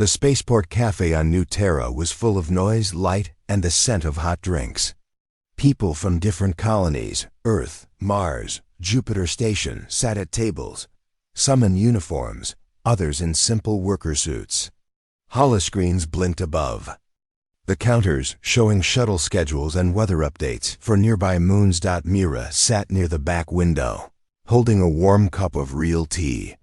The spaceport cafe on New Terra was full of noise, light, and the scent of hot drinks. People from different colonies, Earth, Mars, Jupiter Station, sat at tables, some in uniforms, others in simple worker suits. Holoscreens blinked above. The counters, showing shuttle schedules and weather updates for nearby moons. Mira sat near the back window, holding a warm cup of real tea.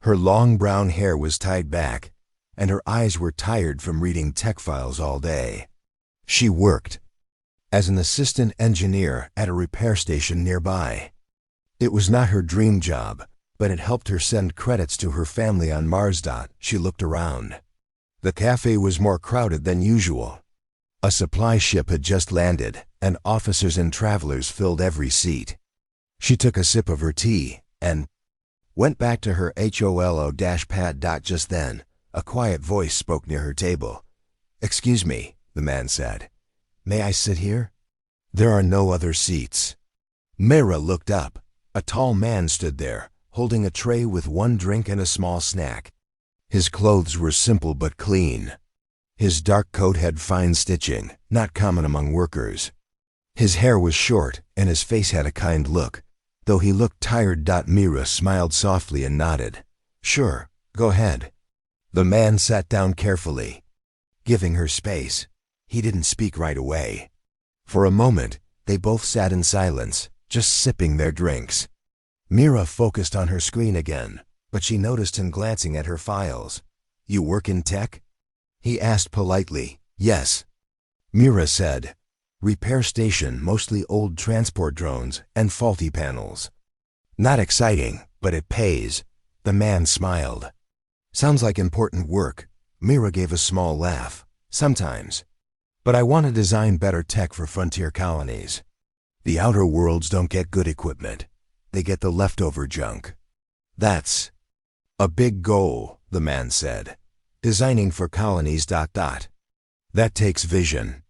Her long brown hair was tied back, and her eyes were tired from reading tech files all day. She worked as an assistant engineer at a repair station nearby. It was not her dream job, but it helped her send credits to her family on Mars. She looked around. The cafe was more crowded than usual. A supply ship had just landed, and officers and travelers filled every seat. She took a sip of her tea and went back to her HOLO-pad. Just then, a quiet voice spoke near her table. "Excuse me," the man said. "May I sit here?" "There are no other seats." Mira looked up. A tall man stood there, holding a tray with one drink and a small snack. His clothes were simple but clean. His dark coat had fine stitching, not common among workers. His hair was short, and his face had a kind look, though he looked tired. Mira smiled softly and nodded. "Sure, go ahead." The man sat down carefully, giving her space. He didn't speak right away. For a moment, they both sat in silence, just sipping their drinks. Mira focused on her screen again, but she noticed him glancing at her files. "You work in tech?" he asked politely. "Yes," Mira said. "Repair station, mostly old transport drones and faulty panels." "Not exciting, but it pays." The man smiled. "Sounds like important work." Mira gave a small laugh. "Sometimes. But I want to design better tech for frontier colonies. The outer worlds don't get good equipment. They get the leftover junk." "That's a big goal," the man said. "Designing for colonies. That takes vision."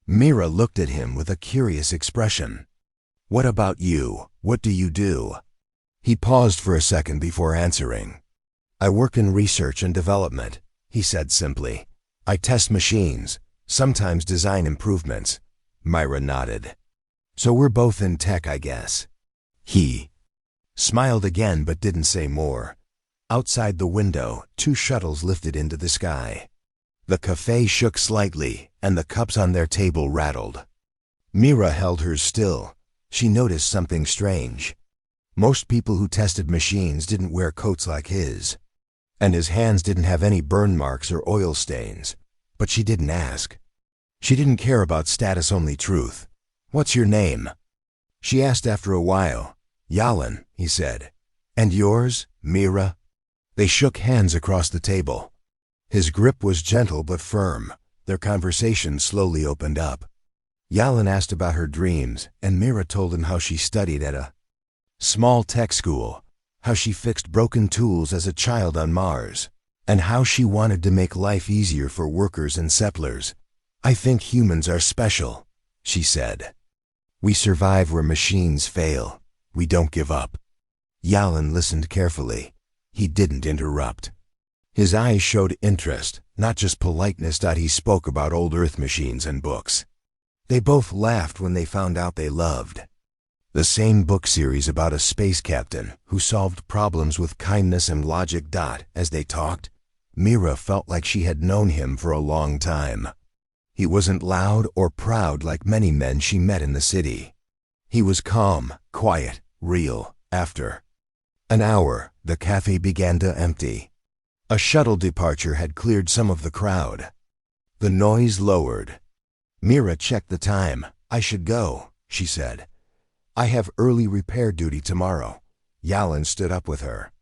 Mira looked at him with a curious expression. "What about you? What do you do?" He paused for a second before answering. "I work in research and development," he said simply. "I test machines, sometimes design improvements." Mira nodded. "So we're both in tech, I guess." He smiled again but didn't say more. Outside the window, 2 shuttles lifted into the sky. The cafe shook slightly, and the cups on their table rattled. Mira held hers still. She noticed something strange. Most people who tested machines didn't wear coats like his, and his hands didn't have any burn marks or oil stains. But she didn't ask. She didn't care about status-only truth. "What's your name?" she asked after a while. "Yalan," he said. "And yours, Mira?" They shook hands across the table. His grip was gentle but firm. Their conversation slowly opened up. Yalan asked about her dreams, and Mira told him how she studied at a small tech school, how she fixed broken tools as a child on Mars, and how she wanted to make life easier for workers and settlers. "I think humans are special," she said. "We survive where machines fail. We don't give up." Yalan listened carefully. He didn't interrupt. His eyes showed interest, not just politeness. He spoke about old Earth machines and books. They both laughed when they found out they loved the same book series about a space captain who solved problems with kindness and logic. As they talked, Mira felt like she had known him for a long time. He wasn't loud or proud like many men she met in the city. He was calm, quiet, real. After an hour, the cafe began to empty. A shuttle departure had cleared some of the crowd. The noise lowered. Mira checked the time. "I should go," she said. "I have early repair duty tomorrow." Yalan stood up with her.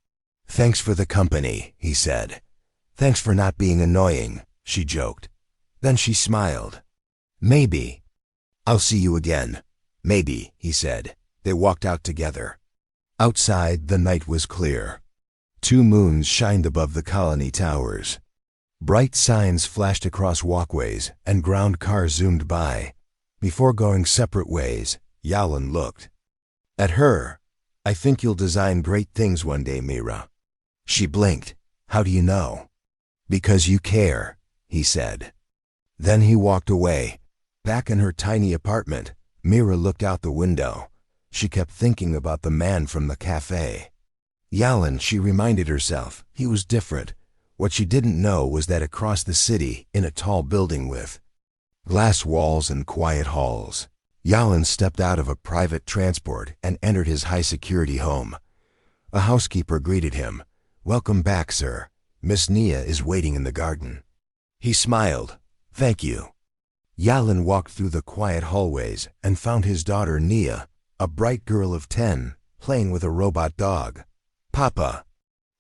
"Thanks for the company," he said. "Thanks for not being annoying," she joked. Then she smiled. "Maybe I'll see you again." "Maybe," he said. They walked out together. Outside, the night was clear. 2 moons shined above the colony towers. Bright signs flashed across walkways, and ground cars zoomed by. Before going separate ways, Yalan looked at her. "I think you'll design great things one day, Mira." She blinked. "How do you know?" Because you care, he said. Then he walked away. Back in her tiny apartment, Mira looked out the window. She kept thinking about the man from the cafe. Yalan, she reminded herself, he was different. What she didn't know was that across the city, in a tall building with glass walls and quiet halls, Yalan stepped out of a private transport and entered his high-security home. A housekeeper greeted him. "Welcome back, sir. Miss Nia is waiting in the garden." He smiled. "Thank you." Yalan walked through the quiet hallways and found his daughter Nia, a bright girl of 10, playing with a robot dog. "Papa!"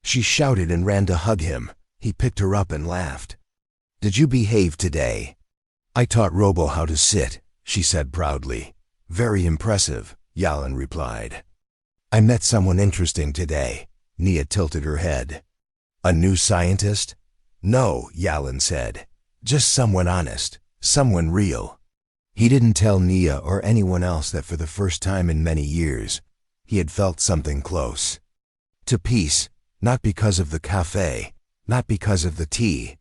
She shouted and ran to hug him. He picked her up and laughed. "Did you behave today?" "I taught Robo how to sit," she said proudly. "Very impressive," Yalan replied. "I met someone interesting today." Nia tilted her head. "A new scientist?" "No," Yalan said. "Just someone honest, someone real." He didn't tell Nia or anyone else that for the first time in many years, he had felt something close to peace, not because of the cafe, not because of the tea,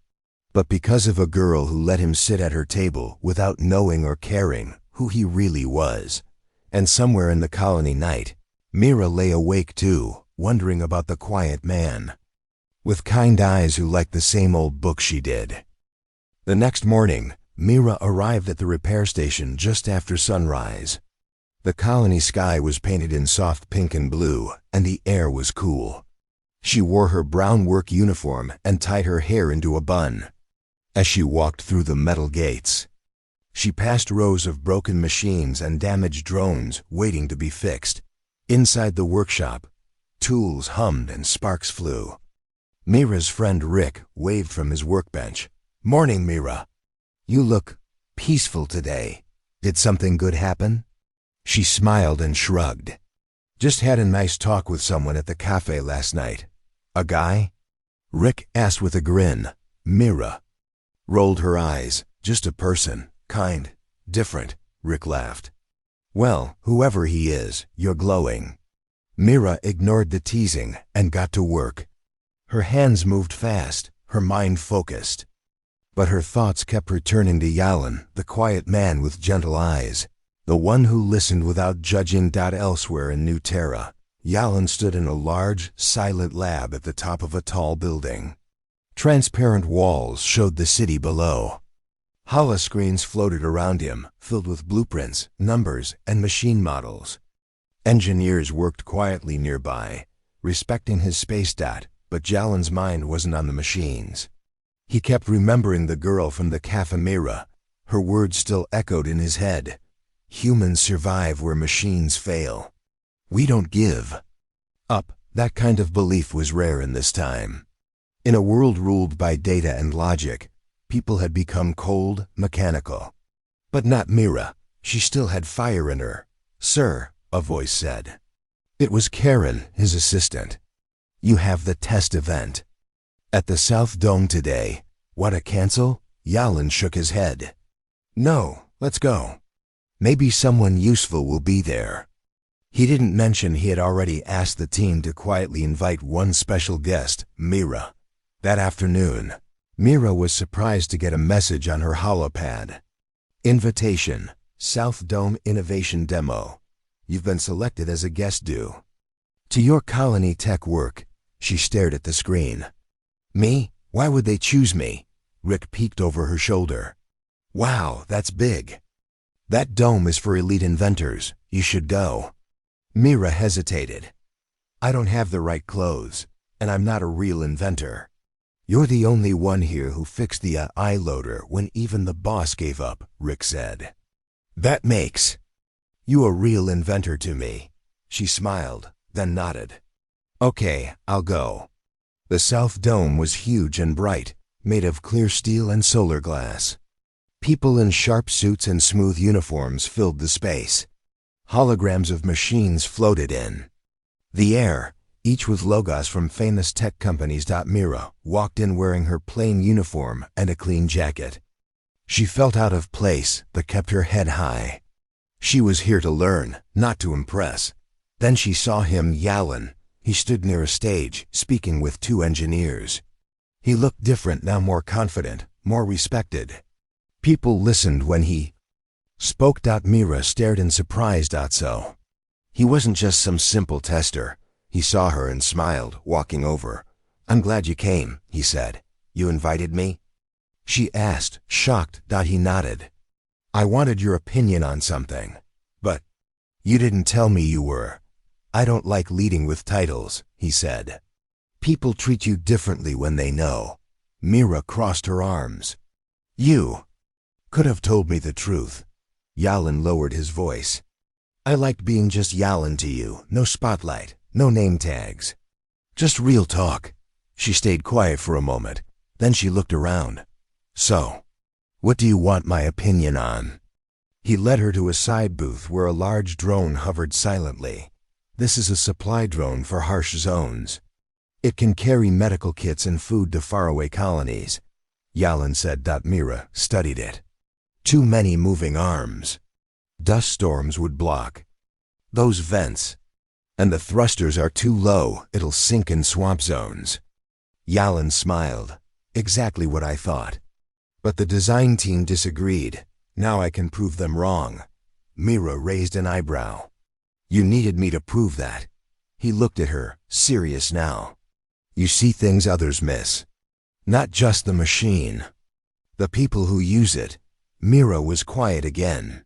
but because of a girl who let him sit at her table without knowing or caring who he really was. And somewhere in the colony night, Mira lay awake too, wondering about the quiet man with kind eyes who liked the same old book she did. The next morning, Mira arrived at the repair station just after sunrise. The colony sky was painted in soft pink and blue, and the air was cool. She wore her brown work uniform and tied her hair into a bun. As she walked through the metal gates, she passed rows of broken machines and damaged drones waiting to be fixed. Inside the workshop, tools hummed and sparks flew. Mira's friend Rick waved from his workbench. "Morning, Mira. You look peaceful today. Did something good happen?" She smiled and shrugged. "Just had a nice talk with someone at the cafe last night." "A guy?" Rick asked with a grin. Mira rolled her eyes. "Just a person. Kind. Different," Rick laughed. "Well, whoever he is, you're glowing." Mira ignored the teasing and got to work. Her hands moved fast, her mind focused. But her thoughts kept returning to Yalan, the quiet man with gentle eyes, the one who listened without judging. Elsewhere in New Terra, Yalan stood in a large, silent lab at the top of a tall building. Transparent walls showed the city below. Holoscreens floated around him, filled with blueprints, numbers, and machine models. Engineers worked quietly nearby, respecting his space dot, but Yalan's mind wasn't on the machines. He kept remembering the girl from the Cafe. Mira. Her words still echoed in his head. "Humans survive where machines fail. We don't give up." That kind of belief was rare in this time. In a world ruled by data and logic, people had become cold, mechanical. But not Mira. She still had fire in her. "Sir," a voice said. It was Karen, his assistant. "You have the test event at the South Dome today. Want to cancel?" Yalan shook his head. "No, let's go. Maybe someone useful will be there." He didn't mention he had already asked the team to quietly invite one special guest, Mira. That afternoon, Mira was surprised to get a message on her holopad. "Invitation, South Dome Innovation Demo. You've been selected as a guest due to your colony tech work." She stared at the screen. "Me? Why would they choose me?" Rick peeked over her shoulder. "Wow, that's big. That dome is for elite inventors. You should go." Mira hesitated. "I don't have the right clothes, and I'm not a real inventor." "You're the only one here who fixed the AI loader when even the boss gave up," Rick said. "That makes you a real inventor to me." She smiled, then nodded. "Okay, I'll go." The South Dome was huge and bright, made of clear steel and solar glass. People in sharp suits and smooth uniforms filled the space. Holograms of machines floated in the air, each with logos from famous tech companies. Mira walked in wearing her plain uniform and a clean jacket. She felt out of place, but kept her head high. She was here to learn, not to impress. Then she saw him, Yalan. He stood near a stage, speaking with two engineers. He looked different now, more confident, more respected. People listened when he spoke. Mira stared in surprise. So he wasn't just some simple tester. He saw her and smiled, walking over. "I'm glad you came," he said. "You invited me?" She asked, shocked. He nodded. "I wanted your opinion on something. But you didn't tell me you were." "I don't like leading with titles," he said. "People treat you differently when they know." Mira crossed her arms. "You could have told me the truth." Yalan lowered his voice. "I liked being just Yalan to you. No spotlight, no name tags. Just real talk." She stayed quiet for a moment. Then she looked around. "So, what do you want my opinion on?" He led her to a side booth where a large drone hovered silently. "This is a supply drone for harsh zones. It can carry medical kits and food to faraway colonies," Yalan said. Mira studied it. "Too many moving arms. Dust storms would block those vents. And the thrusters are too low, it'll sink in swamp zones." Yalan smiled. "Exactly what I thought. But the design team disagreed. Now I can prove them wrong." Mira raised an eyebrow. "You needed me to prove that." He looked at her, serious now. "You see things others miss. Not just the machine. The people who use it." Mira was quiet again.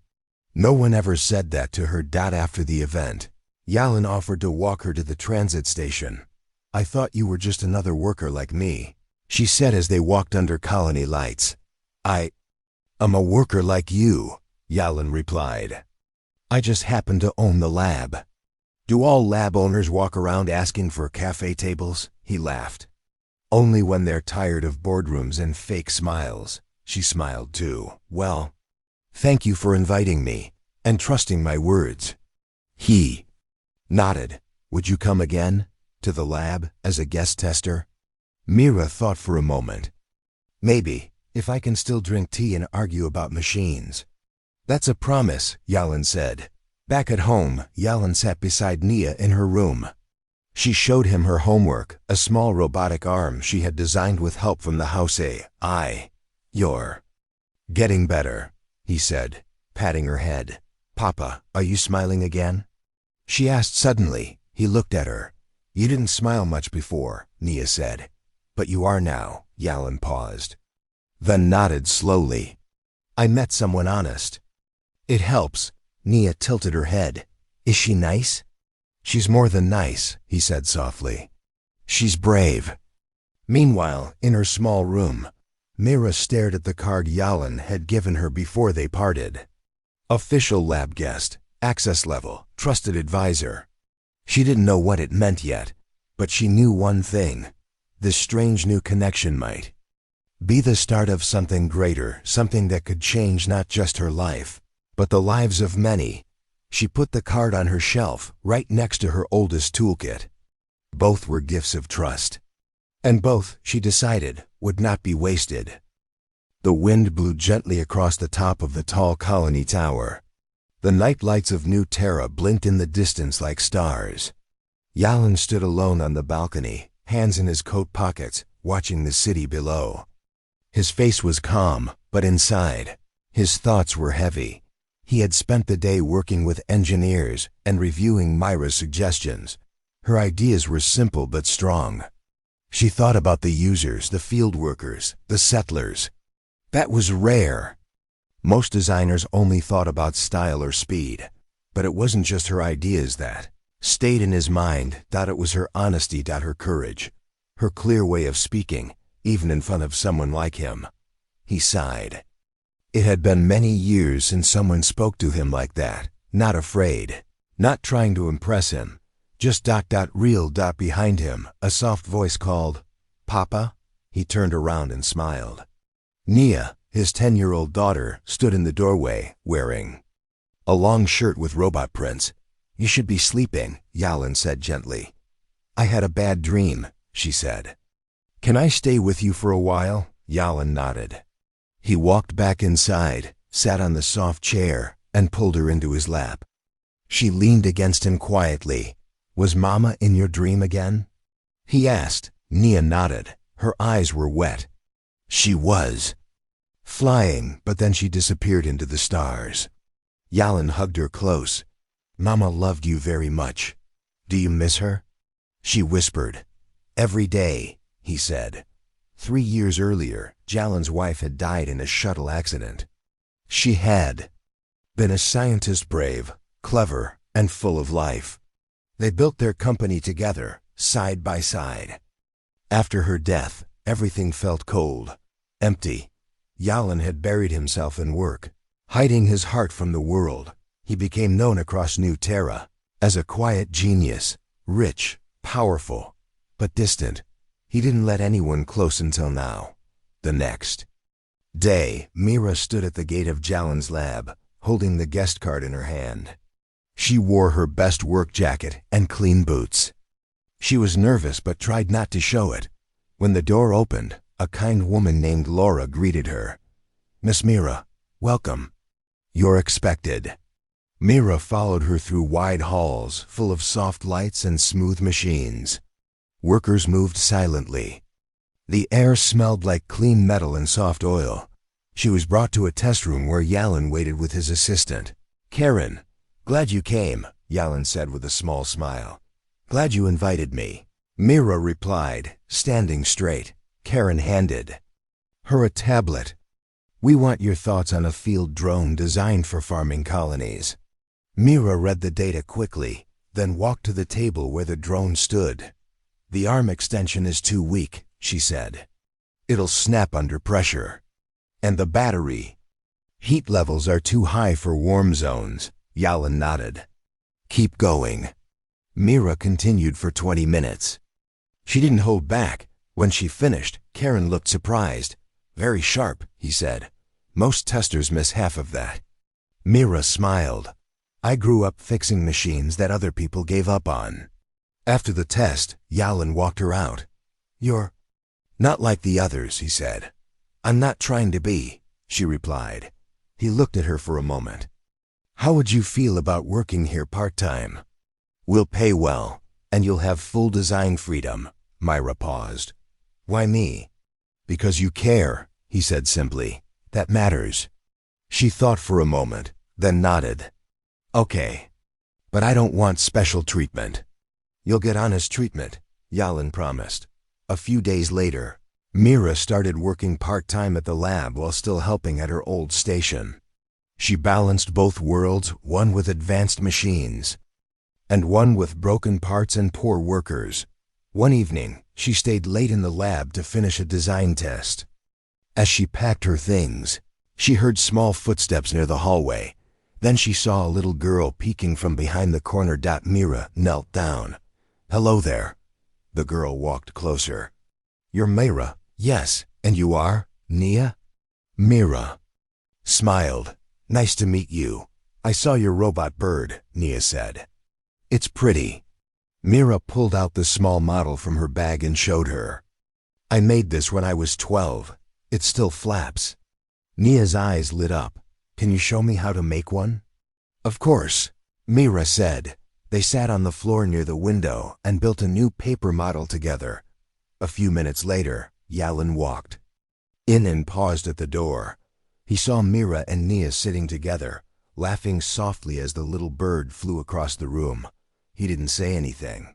No one ever said that to her. After the event, Yalan offered to walk her to the transit station. "I thought you were just another worker like me," she said as they walked under colony lights. I'm a worker like you," Yalan replied. "I just happen to own the lab." "Do all lab owners walk around asking for cafe tables?" He laughed. "Only when they're tired of boardrooms and fake smiles." She smiled too. "Well, thank you for inviting me and trusting my words." He nodded. "Would you come again to the lab as a guest tester?" Mira thought for a moment. "Maybe, if I can still drink tea and argue about machines." "That's a promise," Yalan said. Back at home, Yalan sat beside Nia in her room. She showed him her homework, a small robotic arm she had designed with help from the house. "You're getting better," he said, patting her head. "Papa, are you smiling again?" she asked suddenly. He looked at her. "You didn't smile much before," Nia said. "But you are now." Yalan paused, then nodded slowly. "I met someone honest." "It helps." Nia tilted her head. "Is she nice?" "She's more than nice," he said softly. "She's brave." Meanwhile, in her small room, Mira stared at the card Yalan had given her before they parted. Official lab guest, access level, trusted advisor. She didn't know what it meant yet, but she knew one thing. This strange new connection might be the start of something greater, something that could change not just her life, but the lives of many. She put the card on her shelf, right next to her oldest toolkit. Both were gifts of trust. And both, she decided, would not be wasted. The wind blew gently across the top of the tall colony tower. The night lights of New Terra blinked in the distance like stars. Yalan stood alone on the balcony, hands in his coat pockets, watching the city below. His face was calm, but inside, his thoughts were heavy. He had spent the day working with engineers and reviewing Myra's suggestions. Her ideas were simple but strong. She thought about the users, the field workers, the settlers. That was rare. Most designers only thought about style or speed. But it wasn't just her ideas that stayed in his mind. It was her honesty, her courage, her clear way of speaking, even in front of someone like him. He sighed. It had been many years since someone spoke to him like that, not afraid, not trying to impress him. Just real. Behind him, a soft voice called, "Papa?" He turned around and smiled. Nia, his 10-year-old daughter, stood in the doorway, wearing a long shirt with robot prints. "You should be sleeping," Yalan said gently. "I had a bad dream," she said. "Can I stay with you for a while?" Yalan nodded. He walked back inside, sat on the soft chair, and pulled her into his lap. She leaned against him quietly. "Was Mama in your dream again?" he asked. Nia nodded. Her eyes were wet. She was flying, but then she disappeared into the stars. Yalin hugged her close. Mama loved you very much. Do you miss her? She whispered. Every day, he said. 3 years earlier, Jalin's wife had died in a shuttle accident. She had been a scientist, brave, clever, and full of life. They built their company together, side by side. After her death, everything felt cold, empty. Yalin had buried himself in work, hiding his heart from the world. He became known across New Terra as a quiet genius, rich, powerful, but distant. He didn't let anyone close until now. The next day, Mira stood at the gate of Jalin's lab, holding the guest card in her hand. She wore her best work jacket and clean boots. She was nervous but tried not to show it. When the door opened, a kind woman named Laura greeted her. Miss Mira, welcome. You're expected. Mira followed her through wide halls full of soft lights and smooth machines. Workers moved silently. The air smelled like clean metal and soft oil. She was brought to a test room where Yalin waited with his assistant. Karen, glad you came, Yalin said with a small smile. Glad you invited me. Mira replied, standing straight. Karen handed her a tablet. We want your thoughts on a field drone designed for farming colonies. Mira read the data quickly, then walked to the table where the drone stood. The arm extension is too weak, she said. It'll snap under pressure. And the battery. Heat levels are too high for warm zones, Yalin nodded. Keep going. Mira continued for 20 minutes. She didn't hold back. When she finished, Karen looked surprised. Very sharp, he said. Most testers miss half of that. Mira smiled. I grew up fixing machines that other people gave up on. After the test, Yalin walked her out. You're not like the others, he said. I'm not trying to be, she replied. He looked at her for a moment. How would you feel about working here part-time? We'll pay well, and you'll have full design freedom. Mira paused. Why me? Because you care, he said simply. That matters. She thought for a moment, then nodded. Okay. But I don't want special treatment. You'll get honest treatment, Yalin promised. A few days later, Mira started working part-time at the lab while still helping at her old station. She balanced both worlds, one with advanced machines, and one with broken parts and poor workers. One evening, she stayed late in the lab to finish a design test. As she packed her things, she heard small footsteps near the hallway. Then she saw a little girl peeking from behind the corner. Mira knelt down. Hello there. The girl walked closer. You're Mira? Yes. And you are? Nia? Mira smiled. Nice to meet you. I saw your robot bird, Nia said. It's pretty. Mira pulled out the small model from her bag and showed her. I made this when I was 12. It still flaps. Nia's eyes lit up. Can you show me how to make one? Of course, Mira said. They sat on the floor near the window and built a new paper model together. A few minutes later, Yalin walked in and paused at the door. He saw Mira and Nia sitting together, laughing softly as the little bird flew across the room. He didn't say anything.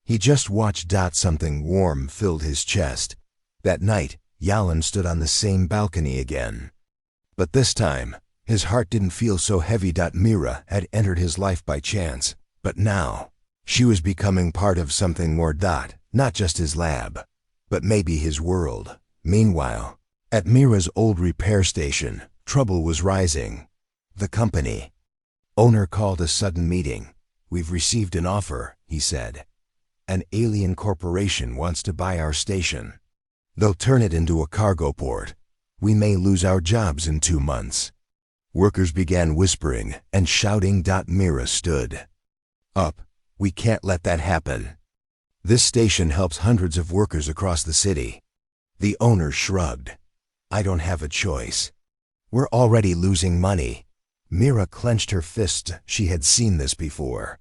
He just watched. Something warm filled his chest. That night, Yalin stood on the same balcony again. But this time, his heart didn't feel so heavy. Mira had entered his life by chance, but now, she was becoming part of something more. Not just his lab, but maybe his world. Meanwhile, at Mira's old repair station, trouble was rising. The company owner called a sudden meeting. We've received an offer, he said. An alien corporation wants to buy our station. They'll turn it into a cargo port. We may lose our jobs in 2 months. Workers began whispering and shouting. Mira stood up. We can't let that happen. This station helps hundreds of workers across the city. The owner shrugged. I don't have a choice. We're already losing money. Mira clenched her fists. She had seen this before.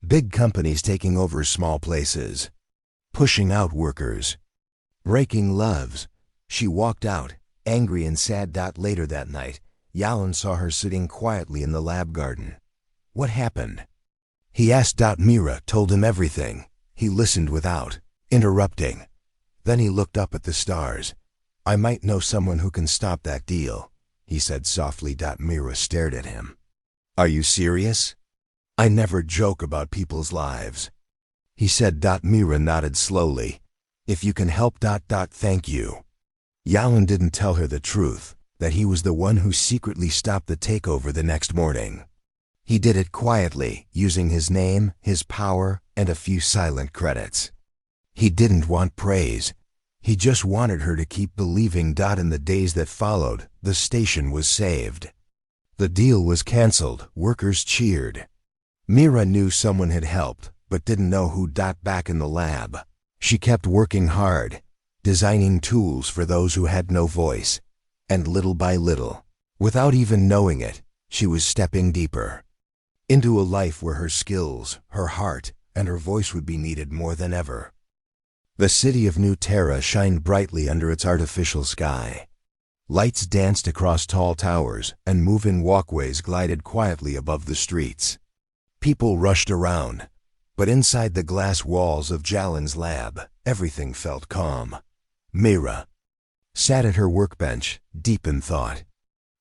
Big companies taking over small places, pushing out workers. Breaking loves. She walked out, angry and sad. Later that night, Yalan saw her sitting quietly in the lab garden. What happened? He asked. Mira told him everything. He listened without interrupting. Then he looked up at the stars. I might know someone who can stop that deal, he said softly. Mira stared at him. Are you serious? I never joke about people's lives, he said. Mira nodded slowly. If you can help. Thank you. Yalan didn't tell her the truth, that he was the one who secretly stopped the takeover the next morning. He did it quietly, using his name, his power, and a few silent credits. He didn't want praise. He just wanted her to keep believing. In the days that followed, the station was saved. The deal was canceled. Workers cheered. Mira knew someone had helped, but didn't know who. Back in the lab, she kept working hard, designing tools for those who had no voice. And little by little, without even knowing it, she was stepping deeper into a life where her skills, her heart, and her voice would be needed more than ever. The city of New Terra shined brightly under its artificial sky. Lights danced across tall towers, and move-in walkways glided quietly above the streets. People rushed around, but inside the glass walls of Jalan's lab, everything felt calm. Mira sat at her workbench, deep in thought.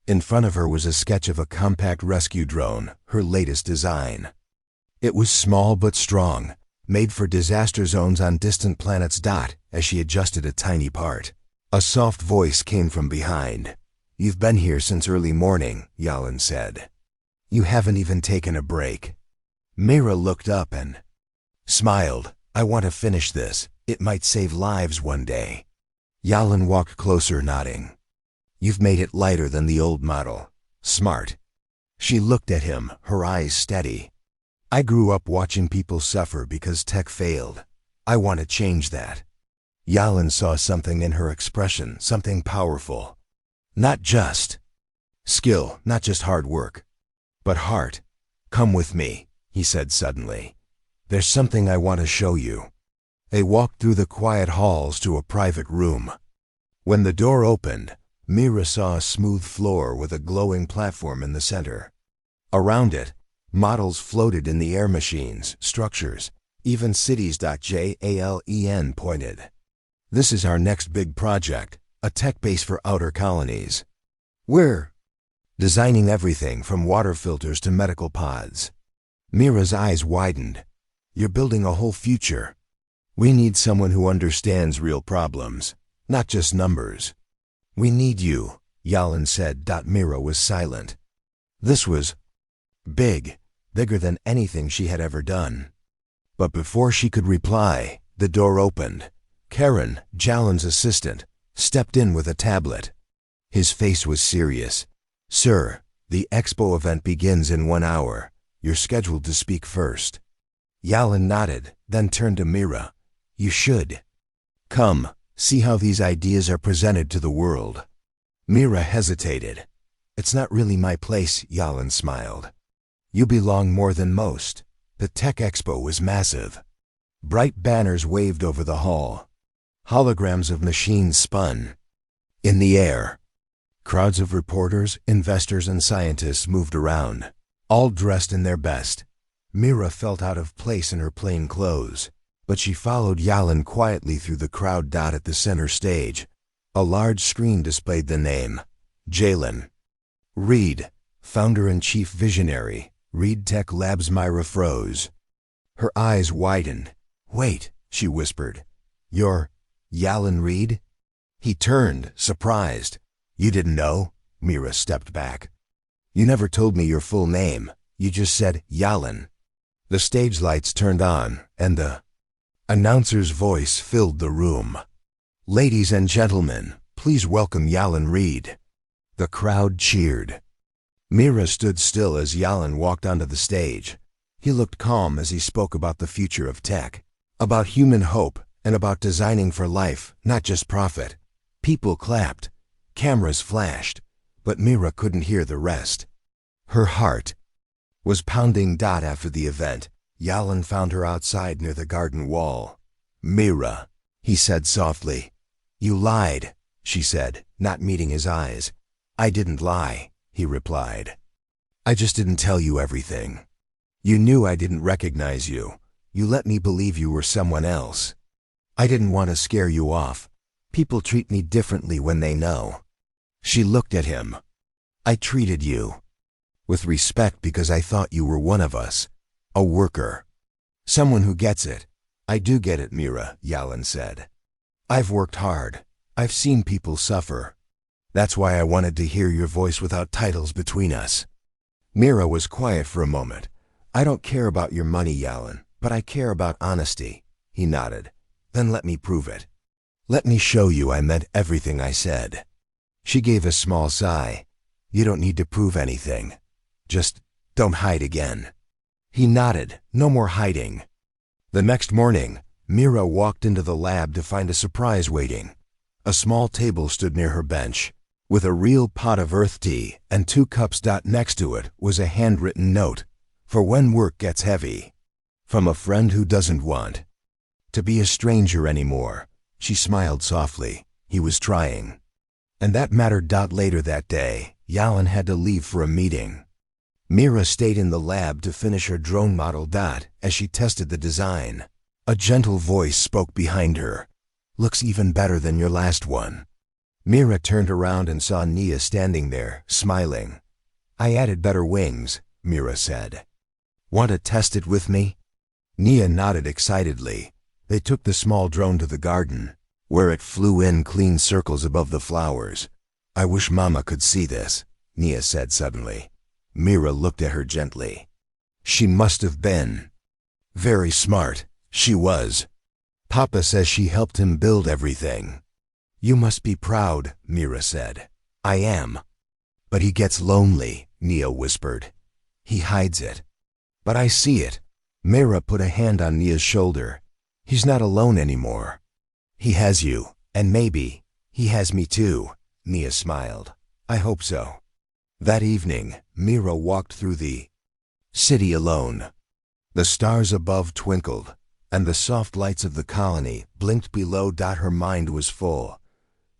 In front of her was a sketch of a compact rescue drone, her latest design. It was small but strong, made for disaster zones on distant planets. As she adjusted a tiny part, a soft voice came from behind. You've been here since early morning, Yalan said. You haven't even taken a break. Mira looked up and smiled. I want to finish this. It might save lives one day. Yalan walked closer, nodding. You've made it lighter than the old model. Smart. She looked at him, her eyes steady. I grew up watching people suffer because tech failed. I want to change that. Yalan saw something in her expression, something powerful. Not just skill, not just hard work, but heart. Come with me, he said suddenly. There's something I want to show you. They walked through the quiet halls to a private room. When the door opened, Mira saw a smooth floor with a glowing platform in the center. Around it, models floated in the air, machines, structures, even cities. Jalen pointed. This is our next big project, a tech base for outer colonies. We're designing everything from water filters to medical pods. Mira's eyes widened. You're building a whole future. We need someone who understands real problems, not just numbers. We need you, Yalan said. Mira was silent. This was big, bigger than anything she had ever done. But before she could reply, the door opened. Karen, Jalan's assistant, stepped in with a tablet. His face was serious. Sir, the expo event begins in 1 hour. You're scheduled to speak first. Yalan nodded, then turned to Mira. You should come. See how these ideas are presented to the world. Mira hesitated. It's not really my place, Yalan smiled. You belong more than most. The Tech Expo was massive. Bright banners waved over the hall. Holograms of machines spun in the air. Crowds of reporters, investors, and scientists moved around, all dressed in their best. Mira felt out of place in her plain clothes, but she followed Yalan quietly through the crowd. At the center stage, a large screen displayed the name, Jalen Reed, founder and chief visionary, Reed Tech Labs. Mira froze. Her eyes widened. Wait, she whispered. You're Yalan Reed? He turned, surprised. You didn't know? Mira stepped back. You never told me your full name. You just said Yalan. The stage lights turned on, and the announcer's voice filled the room. Ladies and gentlemen, please welcome Yalan Reed. The crowd cheered. Mira stood still as Yalan walked onto the stage. He looked calm as he spoke about the future of tech, about human hope, and about designing for life, not just profit. People clapped. Cameras flashed, but Mira couldn't hear the rest. Her heart was pounding. After the event, Yalan found her outside near the garden wall. Mira, he said softly, You lied, she said, not meeting his eyes. I didn't lie, he replied. I just didn't tell you everything. You knew I didn't recognize you. You let me believe you were someone else. I didn't want to scare you off. People treat me differently when they know. She looked at him. I treated you with respect because I thought you were one of us, a worker. Someone who gets it. I do get it, Mira, Yalin said. I've worked hard. I've seen people suffer. That's why I wanted to hear your voice without titles between us. Mira was quiet for a moment. I don't care about your money, Yalin, but I care about honesty. He nodded. Then let me prove it. Let me show you I meant everything I said. She gave a small sigh. You don't need to prove anything. Just don't hide again. He nodded. No more hiding. The next morning, Mira walked into the lab to find a surprise waiting. A small table stood near her bench, with a real pot of earth tea and 2 cups. Next to it was a handwritten note, for when work gets heavy. From a friend who doesn't want to be a stranger anymore. She smiled softly. He was trying. And that mattered. Later that day, Yalin had to leave for a meeting. Mira stayed in the lab to finish her drone model. As she tested the design, a gentle voice spoke behind her. Looks even better than your last one. Mira turned around and saw Nia standing there, smiling. I added better wings, Mira said. Want to test it with me? Nia nodded excitedly. They took the small drone to the garden, where it flew in clean circles above the flowers. I wish Mama could see this, Nia said suddenly. Mira looked at her gently. She must have been very smart. She was. Papa says she helped him build everything. You must be proud, Mira said. I am. But he gets lonely, Nia whispered. He hides it. But I see it. Mira put a hand on Nia's shoulder. He's not alone anymore. He has you, and maybe he has me too, Nia smiled. I hope so. That evening, Mira walked through the city alone. The stars above twinkled, and the soft lights of the colony blinked below. Her mind was full.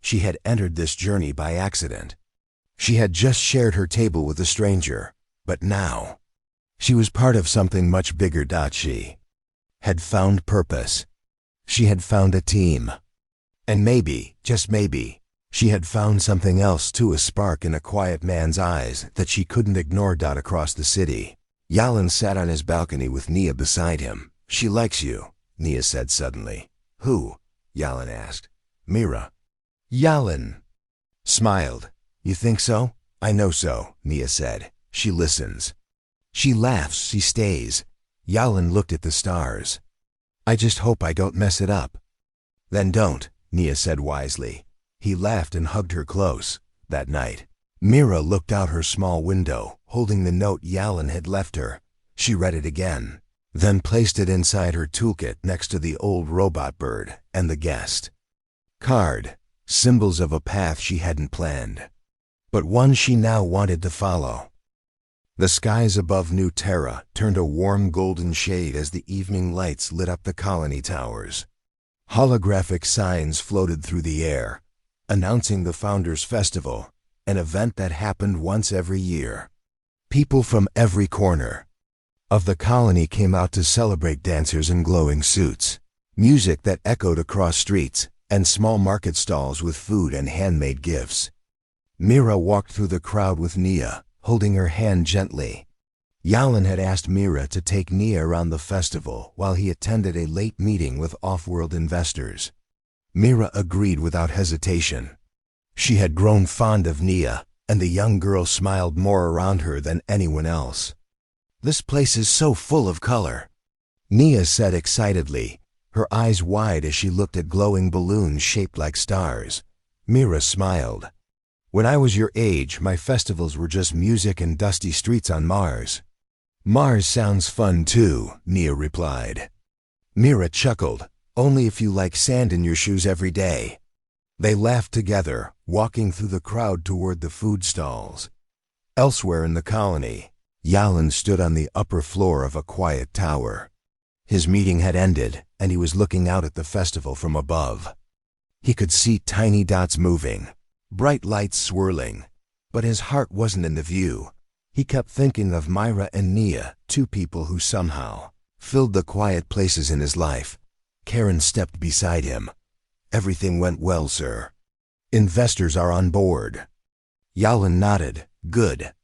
She had entered this journey by accident. She had just shared her table with a stranger, but now she was part of something much bigger. She had found purpose. She had found a team. And maybe, just maybe, she had found something else too, a spark in a quiet man's eyes that she couldn't ignore. Across the city, Yalin sat on his balcony with Nia beside him. She likes you, Nia said suddenly. Who? Yalin asked. Mira. Yalin smiled. You think so? I know so, Nia said. She listens. She laughs, she stays. Yalin looked at the stars. I just hope I don't mess it up. Then don't, Nia said wisely. He laughed and hugged her close. That night, Mira looked out her small window, holding the note Yalin had left her. She read it again, then placed it inside her toolkit next to the old robot bird and the guest card, symbols of a path she hadn't planned, but one she now wanted to follow. The skies above New Terra turned a warm golden shade as the evening lights lit up the colony towers. Holographic signs floated through the air, announcing the Founders' Festival, an event that happened once every year. People from every corner of the colony came out to celebrate, dancers in glowing suits, music that echoed across streets, and small market stalls with food and handmade gifts. Mira walked through the crowd with Nia, holding her hand gently. Yalin had asked Mira to take Nia around the festival while he attended a late meeting with off-world investors. Mira agreed without hesitation. She had grown fond of Nia, and the young girl smiled more around her than anyone else. This place is so full of color, Nia said excitedly, her eyes wide as she looked at glowing balloons shaped like stars. Mira smiled. When I was your age, my festivals were just music and dusty streets on Mars. Mars sounds fun too, Nia replied. Mira chuckled. Only if you like sand in your shoes every day. They laughed together, walking through the crowd toward the food stalls. Elsewhere in the colony, Yalin stood on the upper floor of a quiet tower. His meeting had ended, and he was looking out at the festival from above. He could see tiny dots moving, bright lights swirling, but his heart wasn't in the view. He kept thinking of Myra and Nia, two people who somehow filled the quiet places in his life. Karen stepped beside him. "Everything went well, sir. Investors are on board." Yalan nodded. "Good."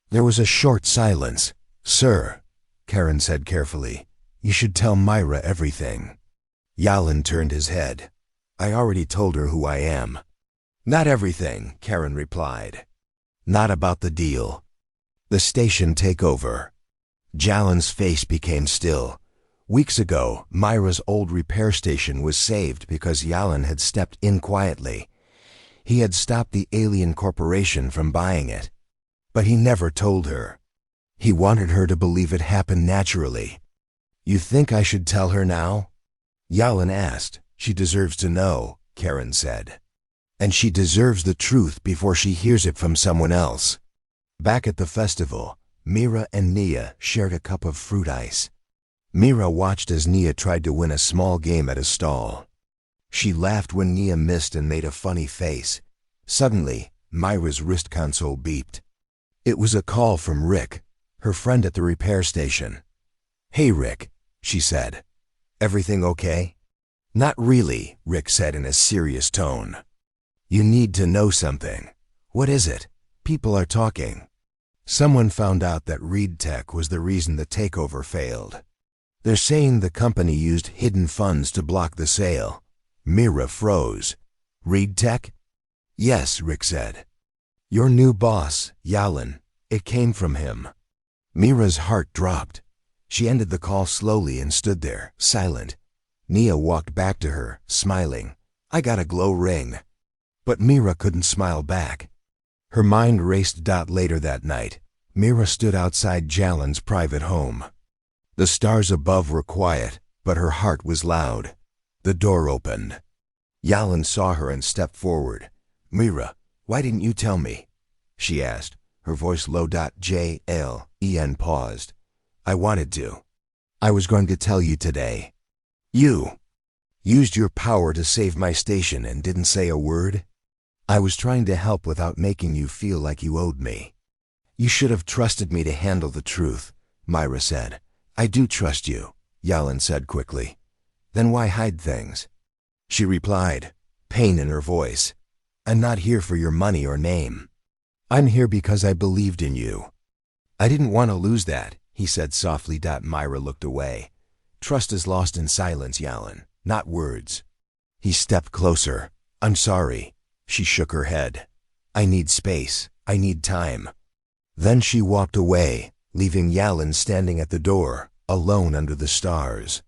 There was a short silence. "Sir," Karen said carefully, "you should tell Myra everything." Yalan turned his head. "I already told her who I am." "Not everything," Karen replied. "Not about the deal. The station takeover." Yalan's face became still. Weeks ago, Myra's old repair station was saved because Yalan had stepped in quietly. He had stopped the alien corporation from buying it. But he never told her. He wanted her to believe it happened naturally. "You think I should tell her now?" Yalan asked. "She deserves to know," Karen said. "And she deserves the truth before she hears it from someone else." Back at the festival, Mira and Nia shared a cup of fruit ice. Mira watched as Nia tried to win a small game at a stall. She laughed when Nia missed and made a funny face. Suddenly, Myra's wrist console beeped. It was a call from Rick, her friend at the repair station. "Hey, Rick," she said. "Everything okay?" "Not really," Rick said in a serious tone. "You need to know something." "What is it?" "People are talking. Someone found out that Reed Tech was the reason the takeover failed. They're saying the company used hidden funds to block the sale." Mira froze. "Reed Tech?" "Yes," Rick said. "Your new boss, Yalan. It came from him." Mira's heart dropped. She ended the call slowly and stood there, silent. Nia walked back to her, smiling. "I got a glow ring." But Mira couldn't smile back. Her mind raced. Later that night, Mira stood outside Yalan's private home. The stars above were quiet, but her heart was loud. The door opened. Yalan saw her and stepped forward. "Mira, why didn't you tell me?" she asked, her voice low. Jan paused. "I wanted to. I was going to tell you today. You used your power to save my station and didn't say a word. I was trying to help without making you feel like you owed me." "You should have trusted me to handle the truth," Myra said. "I do trust you," Yalan said quickly. "Then why hide things?" She replied, pain in her voice. "I'm not here for your money or name. I'm here because I believed in you." "I didn't want to lose that," he said softly. Myra looked away. "Trust is lost in silence, Yalan, not words." He stepped closer. "I'm sorry." She shook her head. "I need space. I need time." Then she walked away, leaving Yalan standing at the door, alone under the stars.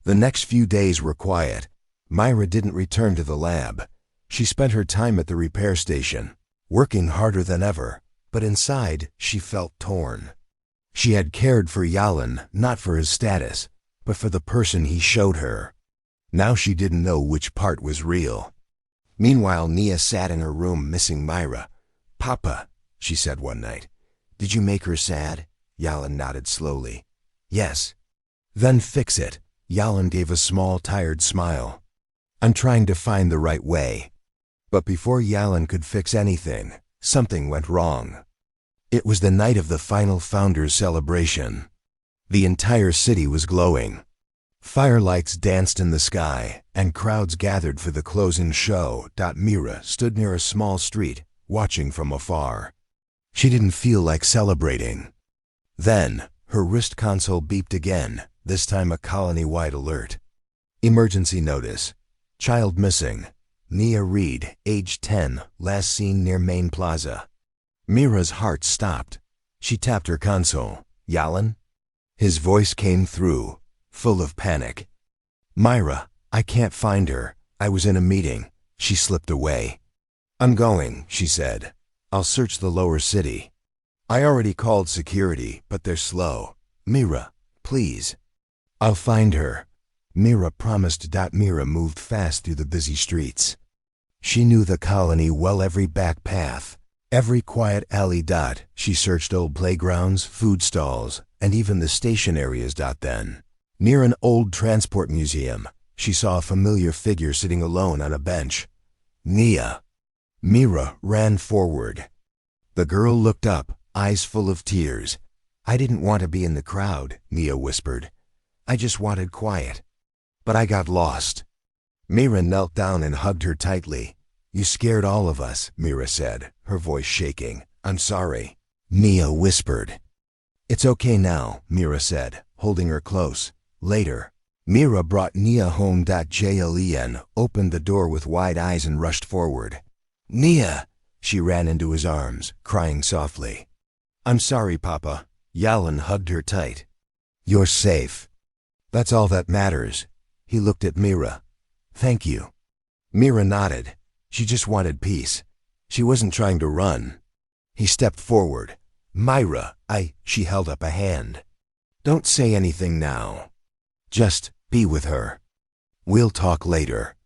The next few days were quiet. Myra didn't return to the lab. She spent her time at the repair station, working harder than ever, but inside she felt torn. She had cared for Yalan not for his status, but for the person he showed her. Now she didn't know which part was real. Meanwhile, Nia sat in her room missing Myra. "Papa," she said one night, "did you make her sad?" Yalan nodded slowly. "Yes." "Then fix it." Yalan gave a small, tired smile. "I'm trying to find the right way." But before Yalan could fix anything, something went wrong. It was the night of the final Founders celebration. The entire city was glowing. Firelights danced in the sky, and crowds gathered for the closing show. Mira stood near a small street, watching from afar. She didn't feel like celebrating. Then, her wrist console beeped again, this time a colony-wide alert. "Emergency notice. Child missing. Nia Reed, age 10, last seen near Main Plaza." Mira's heart stopped. She tapped her console. "Yalan?" His voice came through, full of panic. "Myra, I can't find her. I was in a meeting. She slipped away." "I'm going," she said. "I'll search the lower city. I already called security, but they're slow. Mira, please." "I'll find her," Mira promised. Mira moved fast through the busy streets. She knew the colony well, every back path, every quiet alley. She searched old playgrounds, food stalls, and even the station areas. Then, near an old transport museum, She saw a familiar figure sitting alone on a bench. Nia. Mira ran forward. The girl looked up, eyes full of tears. "I didn't want to be in the crowd," Nia whispered. "I just wanted quiet. But I got lost." Mira knelt down and hugged her tightly. "You scared all of us," Mira said, her voice shaking. "I'm sorry." Nia whispered. "It's okay now," Mira said, holding her close. "Later." Mira brought Nia home. Jalen opened the door with wide eyes and rushed forward. "Nia!" She ran into his arms, crying softly. "I'm sorry, Papa." Yalan hugged her tight. "You're safe. That's all that matters." He looked at Mira. "Thank you." Mira nodded. She just wanted peace. She wasn't trying to run. He stepped forward. "Myra, She held up a hand. "Don't say anything now. Just be with her. We'll talk later."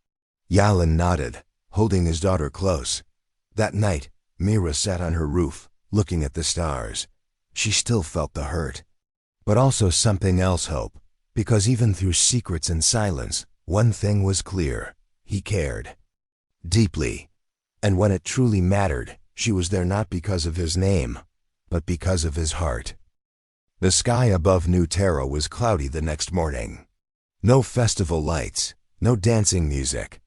Yalan nodded, holding his daughter close. That night, Mira sat on her roof, looking at the stars. She still felt the hurt, but also something else, hope, because even through secrets and silence, one thing was clear: he cared. Deeply. And when it truly mattered, she was there not because of his name, but because of his heart. The sky above New Terra was cloudy the next morning. No festival lights, no dancing music.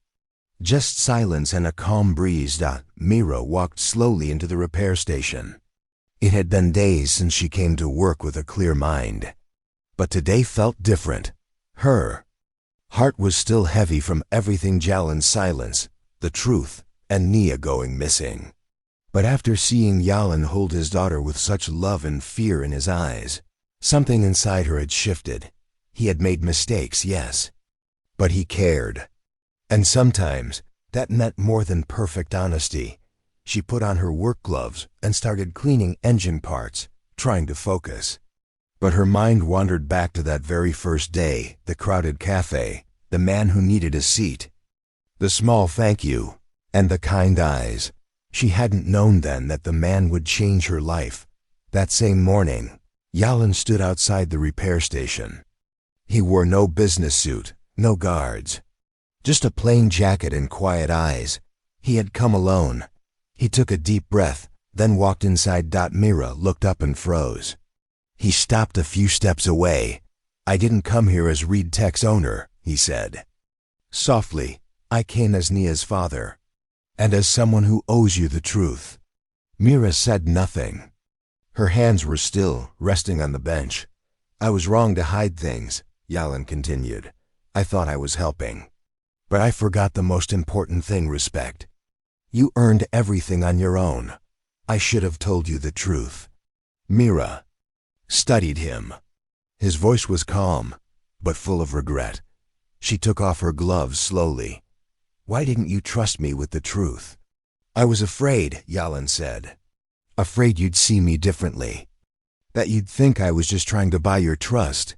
Just silence and a calm breeze. Mira walked slowly into the repair station. It had been days since she came to work with a clear mind. But today felt different. Her heart was still heavy from everything: Jalen's silence, the truth, and Nia going missing. But after seeing Yalan hold his daughter with such love and fear in his eyes, something inside her had shifted. He had made mistakes, yes, but he cared. And sometimes that meant more than perfect honesty. She put on her work gloves and started cleaning engine parts, trying to focus. But her mind wandered back to that very first day, the crowded cafe, the man who needed a seat, the small thank you, and the kind eyes. She hadn't known then that the man would change her life. That same morning, Yalan stood outside the repair station. He wore no business suit, no guards, just a plain jacket and quiet eyes. He had come alone. He took a deep breath, then walked inside. Mira looked up and froze. He stopped a few steps away. "I didn't come here as Reed Tech's owner," he said. Softly, "I came as Nia's father, and as someone who owes you the truth." Mira said nothing. Her hands were still, resting on the bench. "I was wrong to hide things," Yalan continued. "I thought I was helping. But I forgot the most important thing: respect. You earned everything on your own. I should have told you the truth." Mira studied him. His voice was calm, but full of regret. She took off her gloves slowly. "Why didn't you trust me with the truth?" "I was afraid," Yalan said. "Afraid you'd see me differently. That you'd think I was just trying to buy your trust."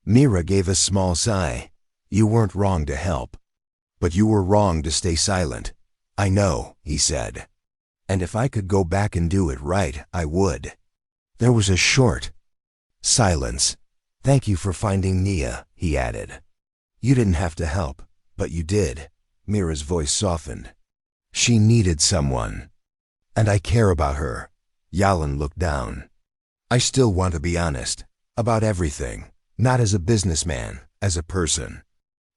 Mira gave a small sigh. "You weren't wrong to help, but you were wrong to stay silent." "I know," he said. "And if I could go back and do it right, I would." There was a short silence. "Thank you for finding Nia," he added. "You didn't have to help, but you did." Mira's voice softened. "She needed someone. And I care about her." Yalan looked down. "I still want to be honest about everything, not as a businessman, as a person."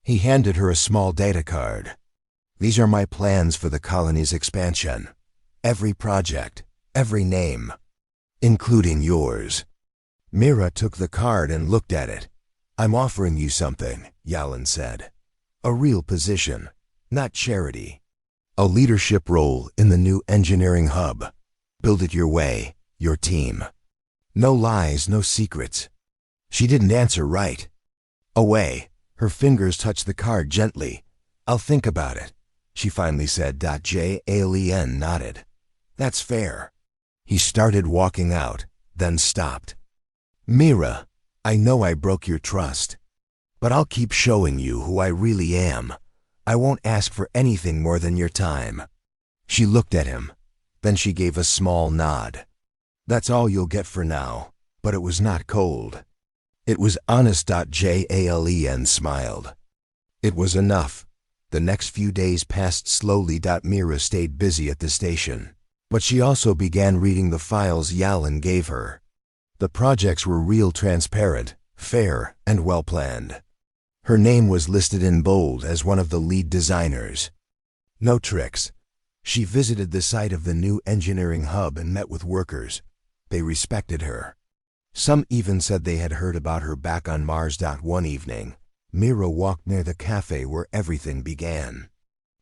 He handed her a small data card. "These are my plans for the colony's expansion. Every project, every name, including yours." Mira took the card and looked at it. "I'm offering you something," Yalan said. "A real position, not charity. A leadership role in the new engineering hub. Build it your way, your team. No lies, no secrets." She didn't answer right away. Her fingers touched the card gently. "I'll think about it," she finally said. Jalen nodded. "That's fair." He started walking out, then stopped. "Mira, I know I broke your trust, but I'll keep showing you who I really am. I won't ask for anything more than your time." She looked at him, then she gave a small nod. "That's all you'll get for now." But it was not cold. It was honest. Jalen smiled. It was enough. The next few days passed slowly. Mira stayed busy at the station, but she also began reading the files Yalan gave her. The projects were real, transparent, fair, and well-planned. Her name was listed in bold as one of the lead designers. No tricks. She visited the site of the new engineering hub and met with workers. They respected her. Some even said they had heard about her back on Mars. One evening, Mira walked near the cafe where everything began.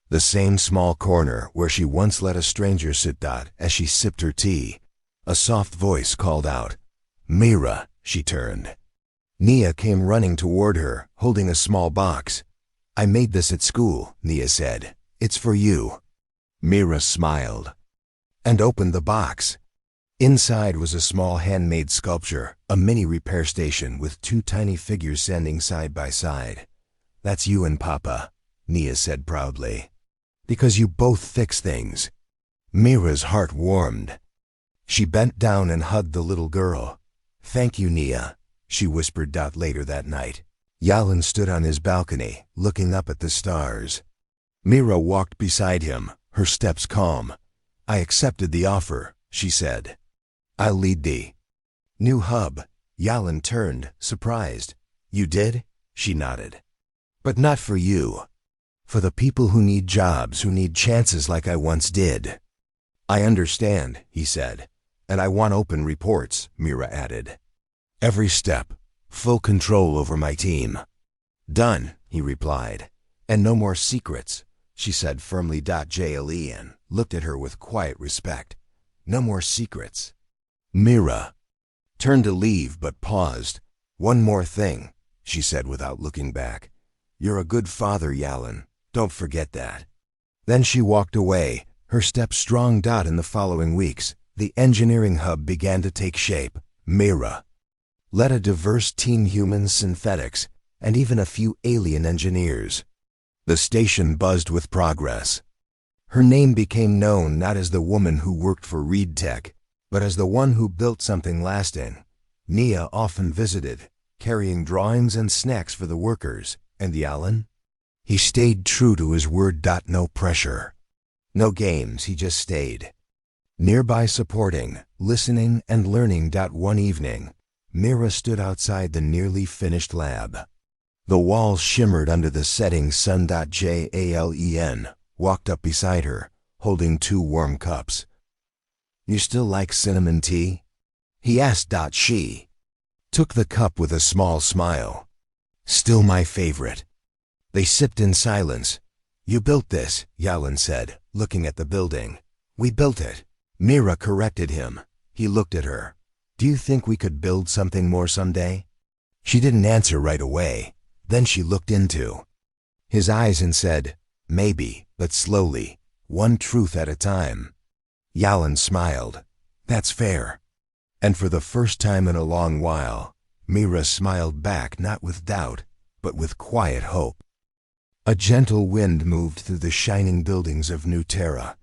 The same small corner where she once let a stranger sit. As she sipped her tea, a soft voice called out, "Mira." She turned. Nia came running toward her, holding a small box. "I made this at school," Nia said. "It's for you." Mira smiled and opened the box. Inside was a small handmade sculpture, a mini repair station with two tiny figures standing side by side. "That's you and Papa," Nia said proudly. "Because you both fix things." Mira's heart warmed. She bent down and hugged the little girl. "Thank you, Nia," she whispered. Later that night, Yalan stood on his balcony, looking up at the stars. Mira walked beside him, her steps calm. "I accepted the offer," she said. "I'll lead the new hub." Yalan turned, surprised. "You did?" She nodded. "But not for you. For the people who need jobs, who need chances like I once did." "I understand," he said. "And I want open reports," Mira added. "Every step, full control over my team." "Done," he replied. "And no more secrets," she said firmly. Jalen looked at her with quiet respect. "No more secrets." Mira turned to leave but paused. "One more thing," she said without looking back. "You're a good father, Yalan. Don't forget that." Then she walked away, her steps strong. In the following weeks, the engineering hub began to take shape. Mira led a diverse team: humans, synthetics, and even a few alien engineers. The station buzzed with progress. Her name became known not as the woman who worked for Reed Tech, but as the one who built something lasting. Nia often visited, carrying drawings and snacks for the workers. And Yalan? He stayed true to his word. No pressure. No games, he just stayed. Nearby, supporting, listening, and learning. One evening, Mira stood outside the nearly finished lab. The walls shimmered under the setting sun. Jalen walked up beside her, holding two warm cups. "You still like cinnamon tea?" he asked. She took the cup with a small smile. "Still my favorite." They sipped in silence. "You built this," Yalan said, looking at the building. "We built it." Mira corrected him. He looked at her. "Do you think we could build something more someday?" She didn't answer right away. Then she looked into his eyes and said, "Maybe, but slowly, one truth at a time." Yalan smiled. "That's fair." And for the first time in a long while, Mira smiled back, not with doubt, but with quiet hope. A gentle wind moved through the shining buildings of New Terra.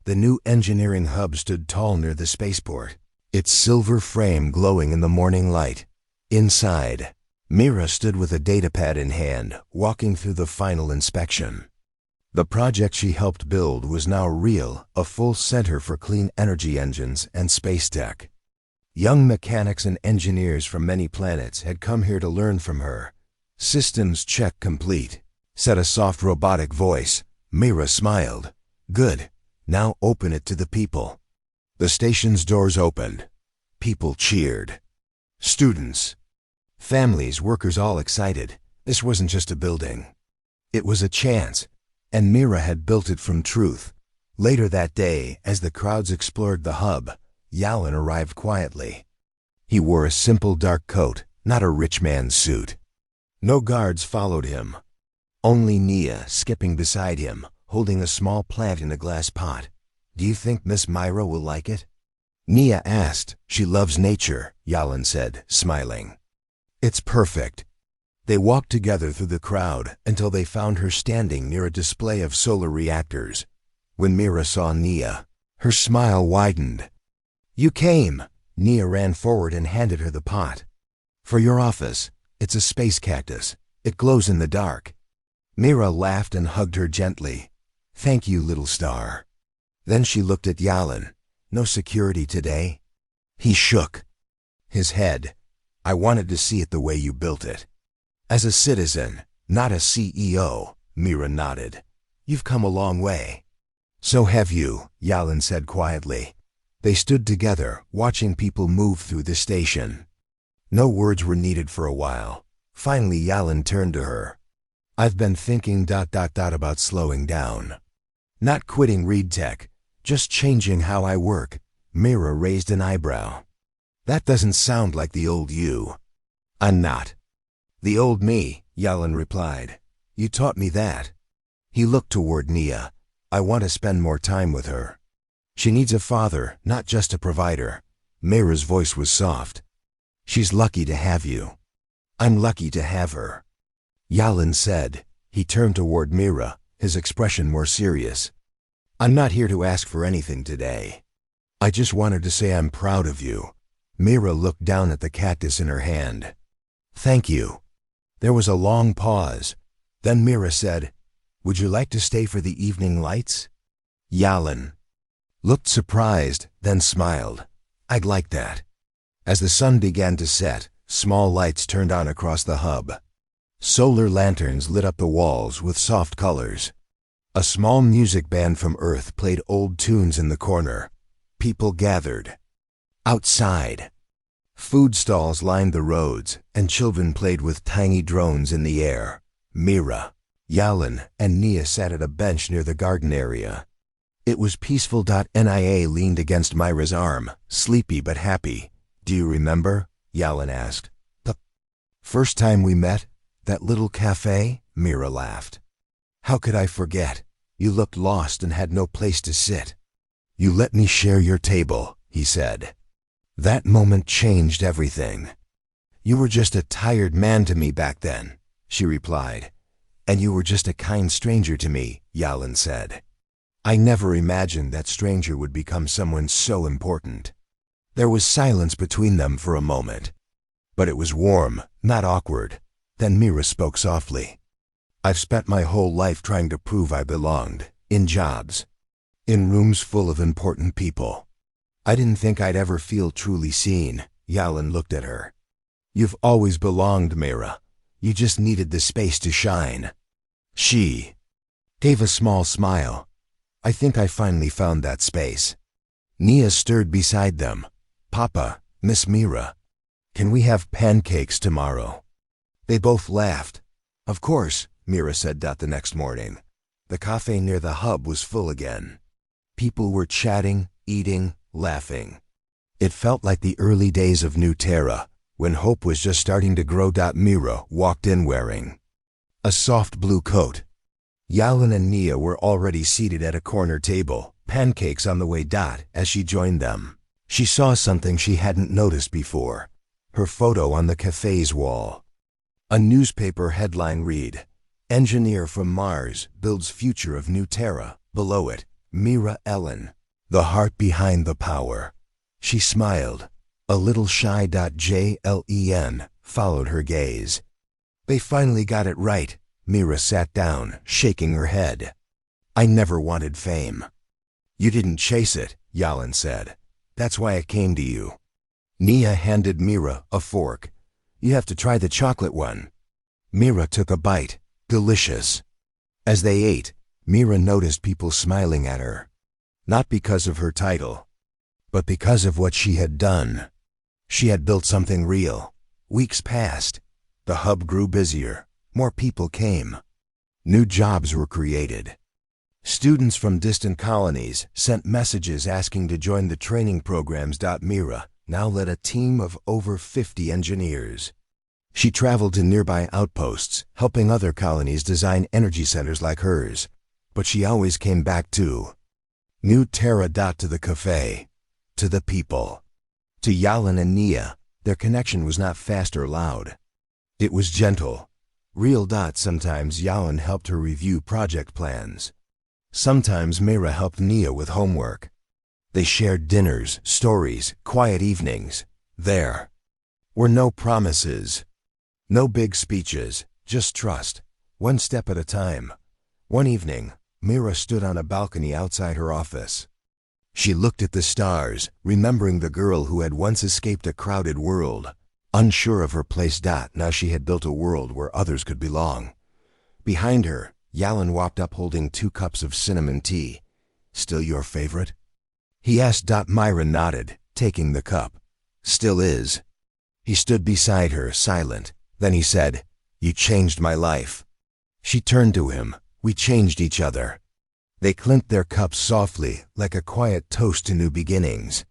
The new engineering hub stood tall near the spaceport, its silver frame glowing in the morning light. Inside, Mira stood with a datapad in hand, walking through the final inspection. The project she helped build was now real, a full center for clean energy engines and space tech. Young mechanics and engineers from many planets had come here to learn from her. "Systems check complete," said a soft robotic voice. Mira smiled. "Good. Now open it to the people." The station's doors opened. People cheered. Students, families, workers, all excited. This wasn't just a building. It was a chance, and Mira had built it from truth. Later that day, as the crowds explored the hub, Yalan arrived quietly. He wore a simple dark coat, not a rich man's suit. No guards followed him. Only Nia, skipping beside him, holding a small plant in a glass pot. "Do you think Miss Myra will like it?" Nia asked. "She loves nature," Yalan said, smiling. "It's perfect." They walked together through the crowd until they found her standing near a display of solar reactors. When Mira saw Nia, her smile widened. "You came!" Nia ran forward and handed her the pot. "For your office. It's a space cactus. It glows in the dark." Mira laughed and hugged her gently. "Thank you, little star." Then she looked at Yalan. "No security today?" He shook his head. "I wanted to see it the way you built it. As a citizen, not a CEO." Mira nodded. "You've come a long way." "So have you," Yalan said quietly. They stood together, watching people move through the station. No words were needed for a while. Finally, Yalan turned to her. "I've been thinking about slowing down. Not quitting Read Tech, just changing how I work." Mira raised an eyebrow. "That doesn't sound like the old you." "I'm not the old me," Yalan replied. "You taught me that." He looked toward Nia. "I want to spend more time with her. She needs a father, not just a provider." Mira's voice was soft. "She's lucky to have you." "I'm lucky to have her," Yalan said. He turned toward Mira, his expression more serious. "I'm not here to ask for anything today. I just wanted to say I'm proud of you." Mira looked down at the cactus in her hand. "Thank you." There was a long pause. Then Mira said, "Would you like to stay for the evening lights?" Yalan looked surprised, then smiled. "I'd like that." As the sun began to set, small lights turned on across the hub. Solar lanterns lit up the walls with soft colors. A small music band from Earth played old tunes in the corner. People gathered outside. Food stalls lined the roads, and children played with tiny drones in the air. Mira, Yalan, and Nia sat at a bench near the garden area. It was peaceful. Nia leaned against Myra's arm, sleepy but happy. "Do you remember?" Yalan asked. "The first time we met? That little cafe?" Mira laughed. "How could I forget? You looked lost and had no place to sit. You let me share your table," he said. "That moment changed everything." "You were just a tired man to me back then," she replied. "And you were just a kind stranger to me," Yalan said. "I never imagined that stranger would become someone so important." There was silence between them for a moment. But it was warm, not awkward. Then Mira spoke softly. "I've spent my whole life trying to prove I belonged, in jobs, in rooms full of important people. I didn't think I'd ever feel truly seen." Yalan looked at her. "You've always belonged, Mira. You just needed the space to shine." She gave a small smile. "I think I finally found that space." Nia stirred beside them. "Papa, Miss Mira, can we have pancakes tomorrow?" They both laughed. "Of course," Mira said. The next morning, the cafe near the hub was full again. People were chatting, eating, laughing. It felt like the early days of New Terra, when hope was just starting to grow. Mira walked in wearing a soft blue coat. Yalan and Nia were already seated at a corner table, pancakes on the way. As she joined them, she saw something she hadn't noticed before: her photo on the cafe's wall. A newspaper headline read, "Engineer from Mars builds future of New Terra." Below it, Mira Ellen, the heart behind the power. She smiled. A little shy. Jlen followed her gaze. "They finally got it right." Mira sat down, shaking her head. "I never wanted fame." "You didn't chase it," Yalan said. "That's why it came to you." Nia handed Mira a fork. "You have to try the chocolate one." Mira took a bite. Delicious. As they ate, Mira noticed people smiling at her. Not because of her title, but because of what she had done. She had built something real. Weeks passed. The hub grew busier. More people came. New jobs were created. Students from distant colonies sent messages asking to join the training programs. Mira now led a team of over 50 engineers. She traveled to nearby outposts, helping other colonies design energy centers like hers. But she always came back to New Terra. To the cafe, to the people. To Yalan and Nia, their connection was not fast or loud. It was gentle, real. Sometimes Yalan helped her review project plans. Sometimes Mira helped Nia with homework. They shared dinners, stories, quiet evenings. There were no promises, no big speeches, just trust, one step at a time. One evening, Mira stood on a balcony outside her office. She looked at the stars, remembering the girl who had once escaped a crowded world. Unsure of her place, now she had built a world where others could belong. Behind her, Yalin walked up holding 2 cups of cinnamon tea. "Still your favorite?" he asked. Myra nodded, taking the cup. "Still is." He stood beside her, silent. Then he said, "You changed my life." She turned to him. "We changed each other." They clinked their cups softly, like a quiet toast to new beginnings.